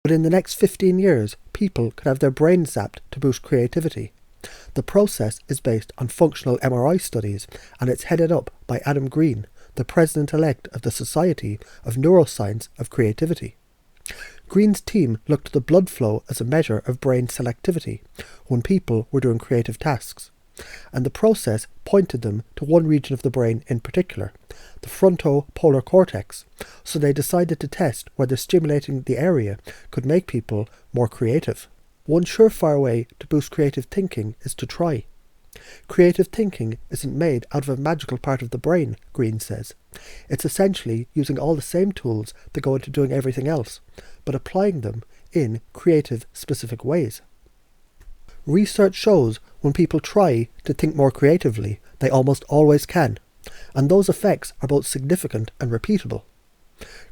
Within the next 15 years, people could have their brains zapped to boost creativity. The process is based on functional MRI studies, and it's headed up by Adam Green, the president-elect of the Society of Neuroscience of Creativity. Green's team looked at the blood flow as a measure of brain selectivity when people were doing creative tasks, and the process pointed them to one region of the brain in particular, the frontopolar cortex, so they decided to test whether stimulating the area could make people more creative. One surefire way to boost creative thinking is to try. Creative thinking isn't made out of a magical part of the brain, Green says. It's essentially using all the same tools that go into doing everything else, but applying them in creative, specific ways. Research shows when people try to think more creatively, they almost always can, and those effects are both significant and repeatable.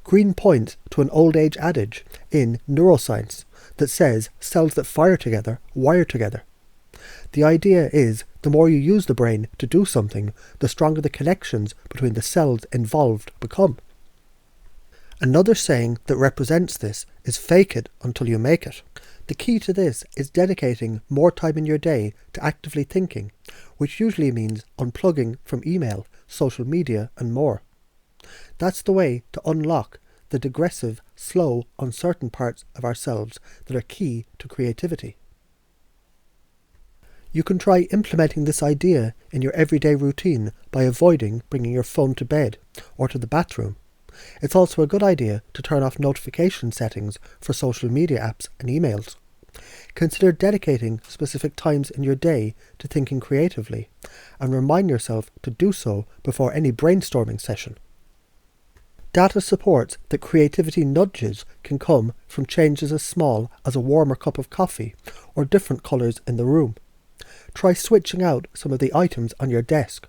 Green points to an old age adage in neuroscience that says cells that fire together wire together. The idea is the more you use the brain to do something, the stronger the connections between the cells involved become. Another saying that represents this is fake it until you make it. The key to this is dedicating more time in your day to actively thinking, which usually means unplugging from email, social media and more. That's the way to unlock the digressive, slow, uncertain parts of ourselves that are key to creativity. You can try implementing this idea in your everyday routine by avoiding bringing your phone to bed or to the bathroom. It's also a good idea to turn off notification settings for social media apps and emails. Consider dedicating specific times in your day to thinking creatively, and remind yourself to do so before any brainstorming session. Data supports that creativity nudges can come from changes as small as a warmer cup of coffee or different colours in the room. Try switching out some of the items on your desk,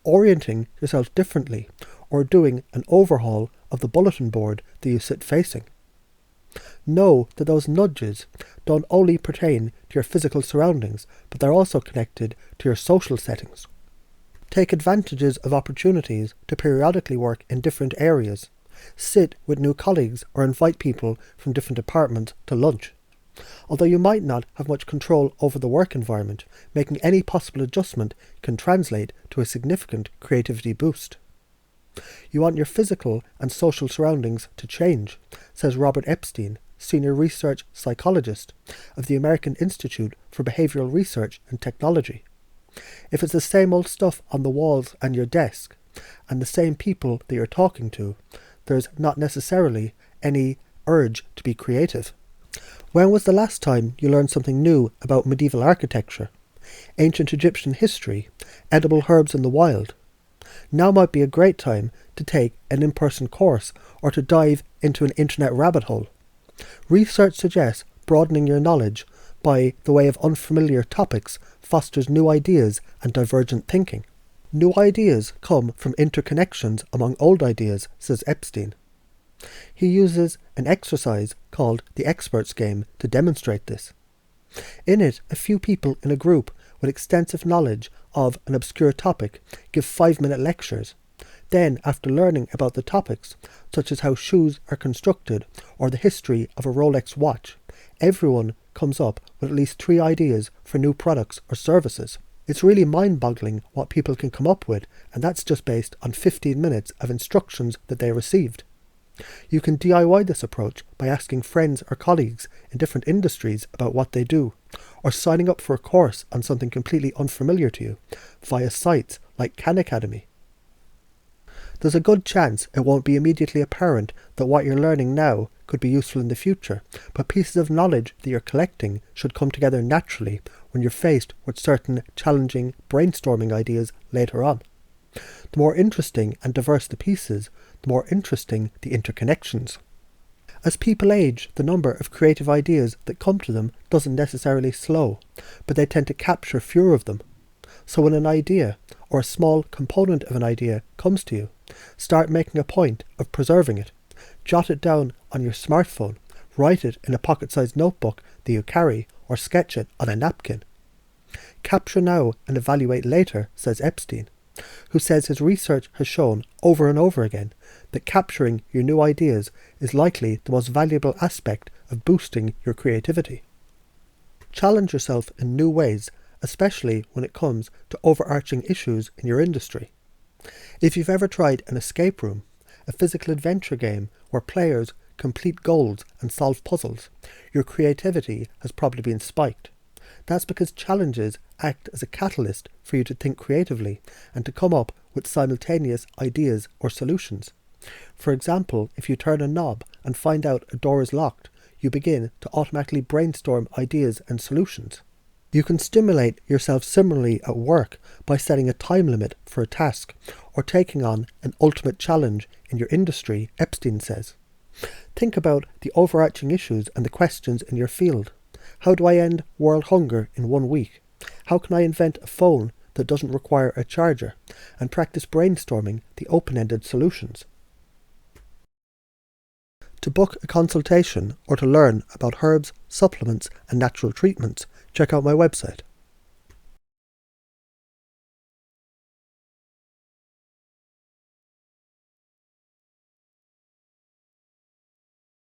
orienting yourself differently, or doing an overhaul of the bulletin board that you sit facing. Know that those nudges don't only pertain to your physical surroundings, but they're also connected to your social settings. Take advantages of opportunities to periodically work in different areas. Sit with new colleagues or invite people from different departments to lunch. Although you might not have much control over the work environment, making any possible adjustment can translate to a significant creativity boost. You want your physical and social surroundings to change, says Robert Epstein, Senior Research Psychologist of the American Institute for Behavioral Research and Technology. If it's the same old stuff on the walls and your desk, and the same people that you're talking to, there's not necessarily any urge to be creative. When was the last time you learned something new about medieval architecture, ancient Egyptian history, edible herbs in the wild? Now might be a great time to take an in-person course or to dive into an internet rabbit hole. Research suggests broadening your knowledge by the way of unfamiliar topics fosters new ideas and divergent thinking. New ideas come from interconnections among old ideas, says Epstein. He uses an exercise called the experts game to demonstrate this. In it, a few people in a group with extensive knowledge of an obscure topic give 5-minute lectures. Then, after learning about the topics, such as how shoes are constructed or the history of a Rolex watch, everyone comes up with at least 3 ideas for new products or services. It's really mind-boggling what people can come up with, and that's just based on 15 minutes of instructions that they received. You can DIY this approach by asking friends or colleagues in different industries about what they do, or signing up for a course on something completely unfamiliar to you via sites like Khan Academy. There's a good chance it won't be immediately apparent that what you're learning now could be useful in the future, but pieces of knowledge that you're collecting should come together naturally when you're faced with certain challenging brainstorming ideas later on. The more interesting and diverse the pieces, the more interesting the interconnections. As people age, the number of creative ideas that come to them doesn't necessarily slow, but they tend to capture fewer of them. So when an idea, or a small component of an idea, comes to you, start making a point of preserving it. Jot it down on your smartphone, write it in a pocket-sized notebook that you carry, or sketch it on a napkin. Capture now and evaluate later, says Epstein, who says his research has shown over and over again that capturing your new ideas is likely the most valuable aspect of boosting your creativity. Challenge yourself in new ways, especially when it comes to overarching issues in your industry. If you've ever tried an escape room, a physical adventure game where players complete goals and solve puzzles, your creativity has probably been spiked. That's because challenges act as a catalyst for you to think creatively and to come up with simultaneous ideas or solutions. For example, if you turn a knob and find out a door is locked, you begin to automatically brainstorm ideas and solutions. You can stimulate yourself similarly at work by setting a time limit for a task or taking on an ultimate challenge in your industry, Epstein says. Think about the overarching issues and the questions in your field. How do I end world hunger in 1 week? How can I invent a phone that doesn't require a charger? And practice brainstorming the open-ended solutions. To book a consultation or to learn about herbs, supplements and natural treatments, check out my website.